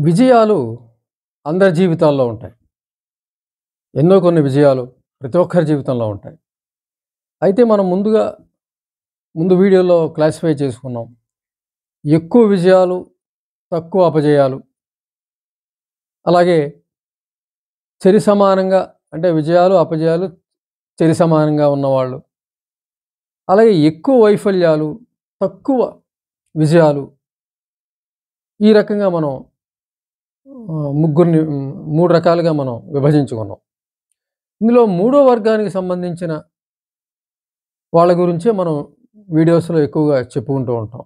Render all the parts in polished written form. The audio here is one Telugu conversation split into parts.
విజయాలు అందరి జీవితాల్లో ఉంటాయి. ఎన్నో కొన్ని విజయాలు ప్రతి ఒక్కరి జీవితంలో ఉంటాయి. అయితే మనం ముందు వీడియోలో క్లాసిఫై చేసుకున్నాం. ఎక్కువ విజయాలు, తక్కువ అపజయాలు. అలాగే సరి సమానంగా అంటే విజయాలు, అపజయాలు సరి సమానంగా ఉన్నవాళ్ళు. అలాగే ఎక్కువ వైఫల్యాలు, తక్కువ విజయాలు. ఈ రకంగా మనం ముగ్గురిని 3 రకాలుగా మనం విభజించుకున్నాం. ఇందులో మూడో వర్గానికి సంబంధించిన వాళ్ళ గురించే మనం వీడియోస్‌లో ఎక్కువగా చెప్పుకుంటూ ఉంటాం.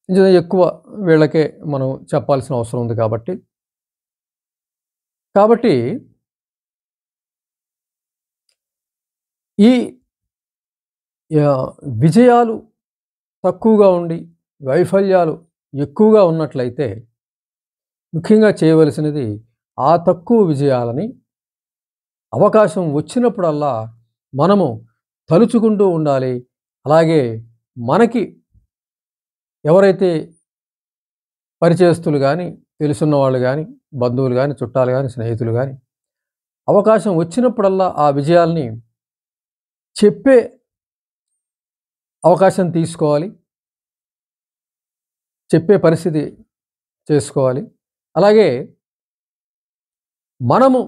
నిజంగా ఎక్కువ వీళ్ళకే మనం చెప్పాల్సిన అవసరం ఉంది కాబట్టి. కాబట్టి ఈ విజయాలు తక్కువగా ఉండి, వైఫల్యాలు ఎక్కువగా ఉన్నట్లయితే ముఖ్యంగా చేయవలసినది ఆ తక్కువ విజయాలని అవకాశం వచ్చినప్పుడల్లా మనము తలుచుకుంటూ ఉండాలి. అలాగే మనకి ఎవరైతే పరిచయస్తులు గానీ, తెలుసున్న వాళ్ళు గానీ, బంధువులు గానీ, చుట్టాలు గానీ, స్నేహితులు గానీ అవకాశం వచ్చినప్పుడల్లా ఆ విజయాల్ని చెప్పే అవకాశం తీసుకోవాలి. చెప్పే పరిస్థితి చేసుకోవాలి. అలాగే మనము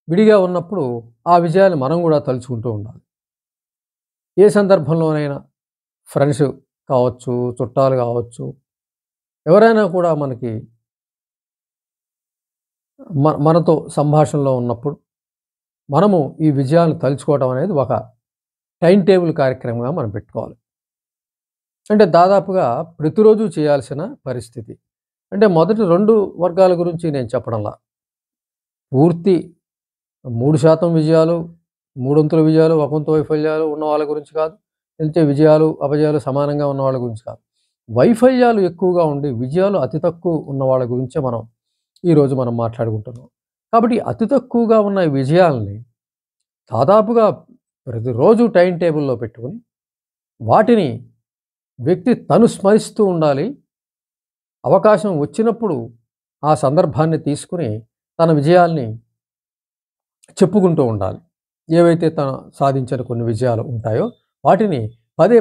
విడిగా ఉన్నప్పుడు ఆ విజయాన్ని మనం గూడా తలుచుకుంటూ ఉండాలి. ఏ సందర్భంలోనైనా ఫ్రెండ్స్ కావచ్చు, చుట్టాలు కావచ్చు, ఎవరైనా కూడా మనకి మనతో సంభాషణలో ఉన్నప్పుడు మనము ఈ విజయాలను తలుచుకోవడం అనేది ఒక టైమ్ టేబుల్ కార్యక్రమంగా మనం పెట్టుకోవాలి. అంటే దాదాపుగా ప్రతిరోజు చేయాల్సిన పరిస్థితి. అంటే మొదటి 2 వర్గాల గురించి నేను చెప్పడంలా. పూర్తి 3% విజయాలు, మూడొంతుల విజయాలు, ఒకంతు వైఫల్యాలు ఉన్న వాళ్ళ గురించి కాదు. లేదంటే విజయాలు, అపజయాలు సమానంగా ఉన్న వాళ్ళ గురించి కాదు. వైఫల్యాలు ఎక్కువగా ఉండి, విజయాలు అతి తక్కువ ఉన్న వాళ్ళ గురించే ఈరోజు మనం మాట్లాడుకుంటున్నాం. కాబట్టి అతి తక్కువగా ఉన్న ఈ విజయాల్ని దాదాపుగా ప్రతిరోజు టైమ్ టేబుల్‌లో పెట్టుకొని, వాటిని వ్యక్తి తను స్మరిస్తూ ఉండాలి. అవకాశం వచ్చినప్పుడు ఆ సందర్భాన్ని తీసుకొని తన విజయాల్ని చెప్పుకుంటూ ఉండాలి. ఏవైతే తను సాధించిన కొన్ని విజయాలు ఉంటాయో వాటిని పదే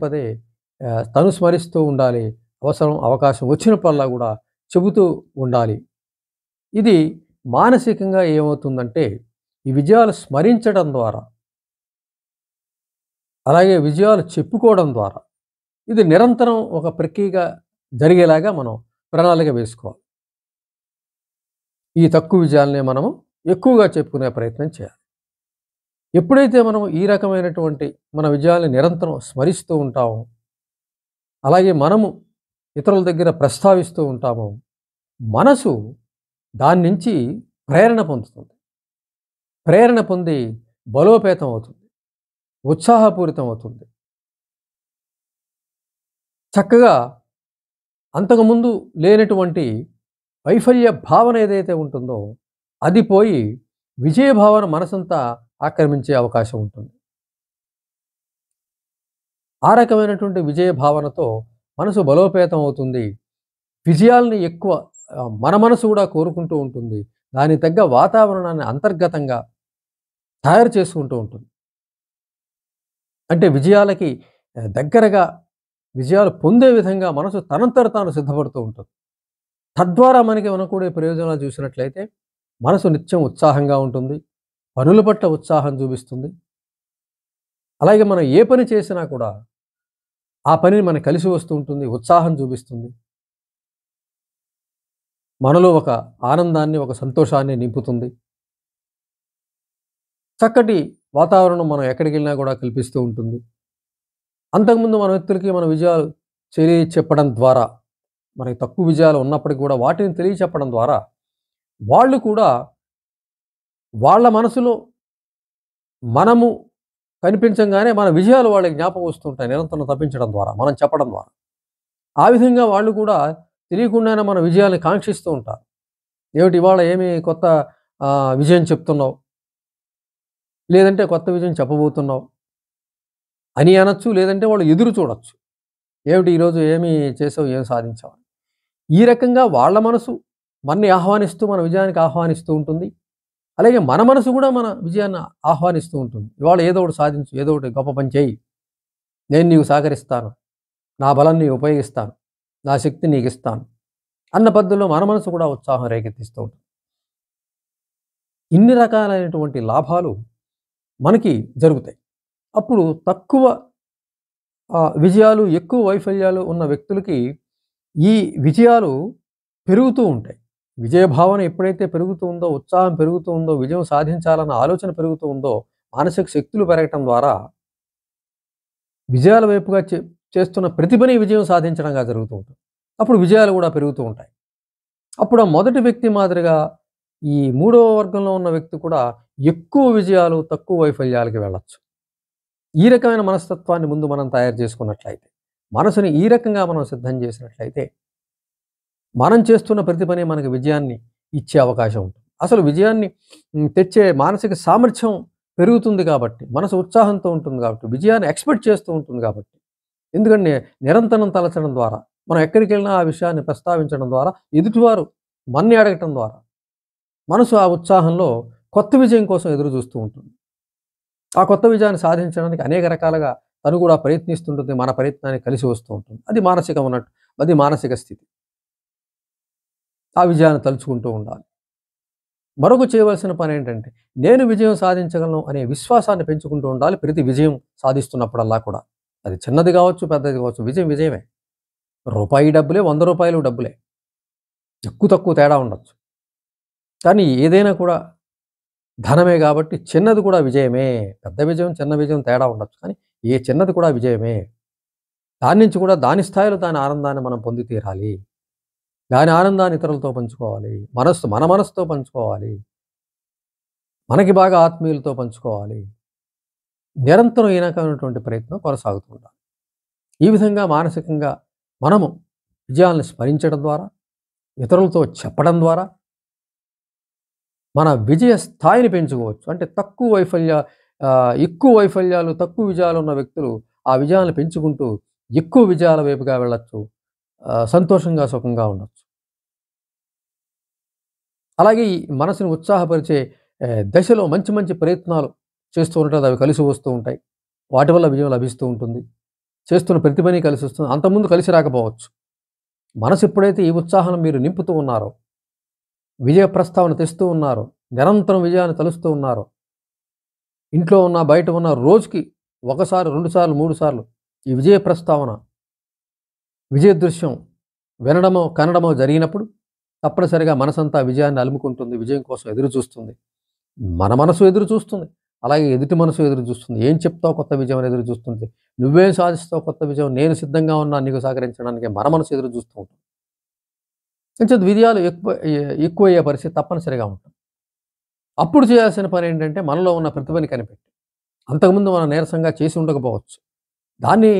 పదే తను స్మరిస్తూ ఉండాలి. అవకాశం వచ్చినప్పుడల్లా గూడా చెబుతూ ఉండాలి. ఇది మానసికంగా ఏమవుతుందంటే ఈ విజయాలు స్మరించడం ద్వారా, అలాగే విజయాలు చెప్పుకోవడం ద్వారా ఇది నిరంతరం ఒక ప్రక్రియగా జరిగేలాగా మనం ప్రణాళిక వేసుకోవాలి. ఈ తక్కువ విజయాలనే మనము ఎక్కువగా చెప్పుకునే ప్రయత్నం చేయాలి. ఎప్పుడైతే మనం ఈ రకమైనటువంటి మన విజయాల్ని నిరంతరం స్మరిస్తూ ఉంటామో, అలాగే మనము ఇతరుల దగ్గర ప్రస్తావిస్తూ ఉంటామో, మనసు దాని నుంచి ప్రేరణ పొందుతుంది. ప్రేరణ పొంది బలోపేతం అవుతుంది. ఉత్సాహపూరితం అవుతుంది. చక్కగా అంతకుముందు లేనటువంటి వైఫల్య భావన ఏదైతే ఉంటుందో అది పోయి విజయ భావన మనసంతా ఆక్రమించే అవకాశం ఉంటుంది. ఆ రకమైనటువంటి విజయ భావనతో మనసు బలోపేతం అవుతుంది. విజయాల్ని ఎక్కువ మన మనసు కూడా కోరుకుంటూ ఉంటుంది. దానికి తగ్గ వాతావరణాన్ని అంతర్గతంగా తయారు చేసుకుంటూ ఉంటుంది. అంటే విజయాలకి దగ్గరగా విజయాలు పొందే విధంగా మనసు తనంతట తాను సిద్ధపడుతూ ఉంటుంది. తద్వారా మనకి అనుకూడే ప్రయోజనాలు చూసినట్లయితే మనసు నిత్యం ఉత్సాహంగా ఉంటుంది. పనుల పట్ల ఉత్సాహం చూపిస్తుంది. అలాగే మనం ఏ పని చేసినా కూడా ఆ పని మనకు కలిసి వస్తూ ఉంటుంది. ఉత్సాహం చూపిస్తుంది. మనలో ఒక ఆనందాన్ని, ఒక సంతోషాన్ని నింపుతుంది. చక్కటి వాతావరణం మనం ఎక్కడికెళ్ళినా కూడా కల్పిస్తూ ఉంటుంది. అంతకుముందు మన వ్యక్తులకి మన విజయాలు చెప్పడం ద్వారా, మనకి తక్కువ విజయాలు ఉన్నప్పటికి కూడా వాటిని తెలియచెప్పడం ద్వారా వాళ్ళు కూడా వాళ్ళ మనసులో మనము కనిపించంగానే మన విజయాలు వాళ్ళకి జ్ఞాపకం వస్తుంటాయి నిరంతరం తప్పించడం ద్వారా, మనం చెప్పడం ద్వారా. ఆ విధంగా వాళ్ళు కూడా తెలియకుండానే మన విజయాల్ని కాంక్షిస్తూ ఉంటారు. ఏమిటి ఇవాళ ఏమి కొత్త విజయం చెప్తున్నావు? లేదంటే కొత్త విజయం చెప్పబోతున్నావు అని అనొచ్చు. లేదంటే వాళ్ళు ఎదురు చూడొచ్చు. ఏమిటి ఈరోజు ఏమి చేసావు? ఏం సాధించావు? ఈ రకంగా వాళ్ళ మనసు మనని ఆహ్వానిస్తూ మన విజయానికి ఆహ్వానిస్తూ ఉంటుంది. అలాగే మన మనసు కూడా మన విజయాన్ని ఆహ్వానిస్తూ ఉంటుంది. ఇవాళ ఏదో ఒకటి సాధించు, ఏదో ఒకటి గొప్ప పని చేయి, నేను నీకు సహకరిస్తాను, నా బలం నీకు ఉపయోగిస్తాను, నా శక్తి నీకు ఇస్తాను అన్న పద్ధతిలో మన మనసు కూడా ఉత్సాహం రేకెత్తిస్తూ ఉంటుంది. ఇన్ని రకాలైనటువంటి లాభాలు మనకి జరుగుతాయి. అప్పుడు తక్కువ విజయాలు, ఎక్కువ వైఫల్యాలు ఉన్న వ్యక్తులకి ఈ విజయాలు పెరుగుతూ ఉంటాయి. విజయ భావన ఎప్పుడైతే పెరుగుతూ ఉందో, ఉత్సాహం పెరుగుతూ ఉందో, విజయం సాధించాలన్న ఆలోచన పెరుగుతూ ఉందో, మానసిక శక్తులు పెరగటం ద్వారా విజయాల వైపుగా చేస్తున్న ప్రతి పని విజయం సాధించడంగా జరుగుతూ ఉంటుంది. అప్పుడు విజయాలు కూడా పెరుగుతూ ఉంటాయి. అప్పుడు ఆ మొదటి వ్యక్తి మాదిరిగా ఈ మూడవ వర్గంలో ఉన్న వ్యక్తి కూడా ఎక్కువ విజయాలు, తక్కువ వైఫల్యాలకి వెళ్ళొచ్చు. ఈ రకమైన మనస్తత్వాన్ని ముందు మనం తయారు చేసుకున్నట్లయితే, మనసుని ఈ రకంగా మనం సిద్ధం చేసినట్లయితే, మనం చేస్తున్న ప్రతి పని మనకు విజయాన్ని ఇచ్చే అవకాశం ఉంటుంది. అసలు విజయాన్ని తెచ్చే మానసిక సామర్థ్యం పెరుగుతుంది కాబట్టి, మనసు ఉత్సాహంతో ఉంటుంది కాబట్టి, విజయాన్ని ఎక్స్‌పెక్ట్ చేస్తూ ఉంటుంది కాబట్టి. ఎందుకంటే నిరంతరం తలచడం ద్వారా, మనం ఎక్కడికి వెళ్ళినా ఆ విషయాన్ని ప్రస్తావించడం ద్వారా, ఎదుటివారు మనని అడగటం ద్వారా, మనసు ఆ ఉత్సాహంలో కొత్త విజయం కోసం ఎదురు చూస్తూ ఉంటుంది. ఆ కొత్త విజయాన్ని సాధించడానికి అనేక రకాలుగా తను కూడా ప్రయత్నిస్తుంటుంది. మన ప్రయత్నానికి కలిసి వస్తూ ఉంటుంది. అది మానసిక స్థితి. ఆ విజయాన్ని తలుచుకుంటూ ఉండాలి. మరొక చేయవలసిన పనేంటంటే, నేను విజయం సాధించగలను అనే విశ్వాసాన్ని పెంచుకుంటూ ఉండాలి ప్రతి విజయం సాధిస్తున్నప్పుడల్లా కూడా. అది చిన్నది కావచ్చు, పెద్దది కావచ్చు. విజయం విజయమే. రూపాయి డబ్బులే, రూ. 100 డబ్బులే. ఎక్కువ తక్కువ తేడా ఉండొచ్చు. కానీ ఏదైనా కూడా ధనమే కాబట్టి చిన్నది కూడా విజయమే. పెద్ద విజయం, చిన్న విజయం తేడా ఉండొచ్చు. కానీ ఏ చిన్నది కూడా విజయమే. దాని నుంచి కూడా దాని స్థాయిలో దాని ఆనందాన్ని మనం పొంది తీరాలి. దాని ఆనందాన్ని ఇతరులతో పంచుకోవాలి. మన మనసుతో పంచుకోవాలి. మనకి బాగా ఆత్మీయులతో పంచుకోవాలి. నిరంతరం ఈ రకమైనటువంటి ప్రయత్నం కొనసాగుతూ ఉండాలి. ఈ విధంగా మానసికంగా మనము విజయాలను స్మరించడం ద్వారా, ఇతరులతో చెప్పడం ద్వారా మన విజయ స్థాయిని పెంచుకోవచ్చు. అంటే ఎక్కువ వైఫల్యాలు, తక్కువ విజయాలు ఉన్న వ్యక్తులు ఆ విజయాలను పెంచుకుంటూ ఎక్కువ విజయాల వైపుగా వెళ్ళొచ్చు. సంతోషంగా, సుఖంగా ఉండొచ్చు. అలాగే ఈ మనసుని ఉత్సాహపరిచే దశలో మంచి మంచి ప్రయత్నాలు చేస్తూ ఉంటారు. అవి కలిసి వస్తూ ఉంటాయి. వాటి వల్ల విజయం లభిస్తూ ఉంటుంది. చేస్తున్న ప్రతి పని కలిసి వస్తుంది. అంతకుముందు కలిసి రాకపోవచ్చు. మనసు ఎప్పుడైతే ఈ ఉత్సాహం మీరు నింపుతూ ఉన్నారో, విజయ ప్రస్తావన తెస్తూ ఉన్నారో, నిరంతరం విజయాన్ని తలుస్తూ ఉన్నారో, ఇంట్లో ఉన్న, బయట ఉన్న రోజుకి ఒకసారి, 2 సార్లు, 3 సార్లు ఈ విజయ ప్రస్తావన, విజయ దృశ్యం వినడమో, కనడమో జరిగినప్పుడు తప్పనిసరిగా మనసంతా విజయాన్ని అలుముకుంటుంది. విజయం కోసం ఎదురు చూస్తుంది. మన మనసు ఎదురు చూస్తుంది. అలాగే ఎదుటి మనసు ఎదురు చూస్తుంది. ఏం చెప్తావు కొత్త విజయం అని ఎదురు చూస్తుంది. నువ్వేం సాధిస్తావు కొత్త విజయం, నేను సిద్ధంగా ఉన్నాను నీకు సహకరించడానికి మన మనసు ఎదురు చూస్తూ ఉంటుంది. కొంచెం విజయాలు ఎక్కువయ్యే పరిస్థితి తప్పనిసరిగా ఉంటుంది. అప్పుడు చేయాల్సిన పని ఏంటంటే, మనలో ఉన్న ప్రతిభని కనిపెట్టి, అంతకుముందు మనం నీరసంగా చేసి ఉండకపోవచ్చు. దాన్ని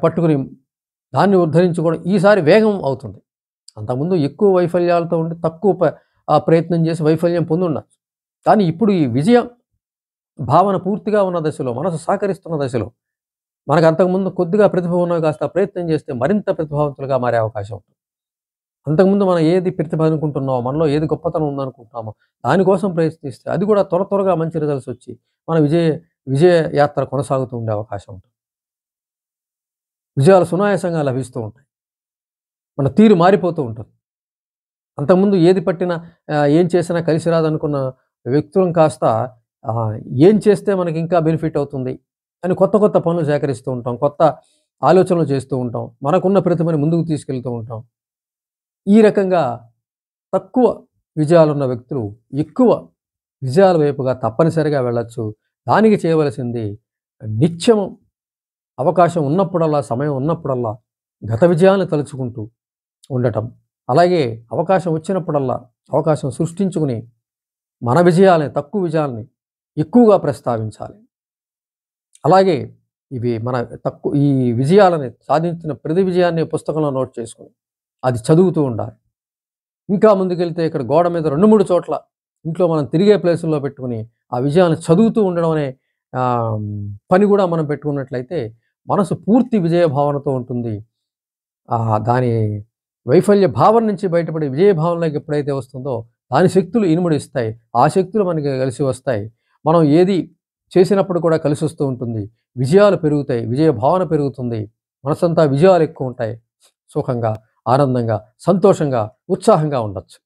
పట్టుకుని దాన్ని ఉద్ధరించుకోవడం ఈసారి వేగం అవుతుంది. అంతకుముందు ఎక్కువ వైఫల్యాలతో ఉండి తక్కువ ప్రయత్నం చేసి వైఫల్యం పొందుండొచ్చు. కానీ ఇప్పుడు ఈ విజయ భావన పూర్తిగా ఉన్న దశలో, మనసు సహకరిస్తున్న దశలో, మనకు అంతకుముందు కొద్దిగా ప్రతిభ ఉన్నా కాస్త ప్రయత్నం చేస్తే మరింత ప్రతిభావంతులుగా మారే అవకాశం ఉంటుంది. అంతకుముందు మనం ఏది ప్రతిభ అనుకుంటున్నామో, మనలో ఏది గొప్పతనం ఉందనుకుంటున్నామో, దానికోసం ప్రయత్నిస్తే అది కూడా త్వరగా మంచి రిజల్ట్స్ వచ్చి మన విజయ యాత్ర కొనసాగుతూ ఉండే అవకాశం ఉంటుంది. విజయాలు సునాయాసంగా లభిస్తూ ఉంటాయి. మన తీరు మారిపోతూ ఉంటుంది. అంతకుముందు ఏది పట్టినా ఏం చేసినా కలిసి రాదనుకున్న వ్యక్తులం కాస్త ఏం చేస్తే మనకి ఇంకా బెనిఫిట్ అవుతుంది అని కొత్త పనులు సేకరిస్తూ ఉంటాం. కొత్త ఆలోచనలు చేస్తూ ఉంటాం. మనకున్న ప్రతిభని ముందుకు తీసుకెళ్తూ ఉంటాం. ఈ రకంగా తక్కువ విజయాలున్న వ్యక్తులు ఎక్కువ విజయాల వైపుగా తప్పనిసరిగా వెళ్ళొచ్చు. దానికి చేయవలసింది నిత్యము అవకాశం ఉన్నప్పుడల్లా, సమయం ఉన్నప్పుడల్లా గత విజయాలను తలుచుకుంటూ ఉండటం. అలాగే అవకాశం వచ్చినప్పుడల్లా అవకాశం సృష్టించుకుని మన విజయాలని, తక్కువ విజయాలని ఎక్కువగా ప్రస్తావించాలి. అలాగే ఈ విజయాలని సాధించిన ప్రతి విజయాన్ని పుస్తకంలో నోట్ చేసుకుని అది చదువుతూ ఉండాలి. ఇంకా ముందుకెళ్తే ఇక్కడ గోడ మీద 2, 3 చోట్ల ఇంట్లో మనం తిరిగే ప్లేసుల్లో పెట్టుకుని ఆ విజయాన్ని చదువుతూ ఉండడం అనే పని కూడా మనం పెట్టుకున్నట్లయితే మనసు పూర్తి విజయ భావనతో ఉంటుంది. దాని వైఫల్య భావన నుంచి బయటపడి విజయ భావనలోకి ఎప్పుడైతే వస్తుందో దాని శక్తులు ఇనుముడిస్తాయి. ఆ శక్తులు మనకి కలిసి వస్తాయి. మనం ఏది చేసినప్పుడు కూడా కలిసి వస్తూ ఉంటుంది. విజయాలు పెరుగుతాయి. విజయ భావన పెరుగుతుంది. మనసంతా విజయాలు ఎక్కువ ఉంటాయి. సుఖంగా, ఆనందంగా, సంతోషంగా, ఉత్సాహంగా ఉండొచ్చు.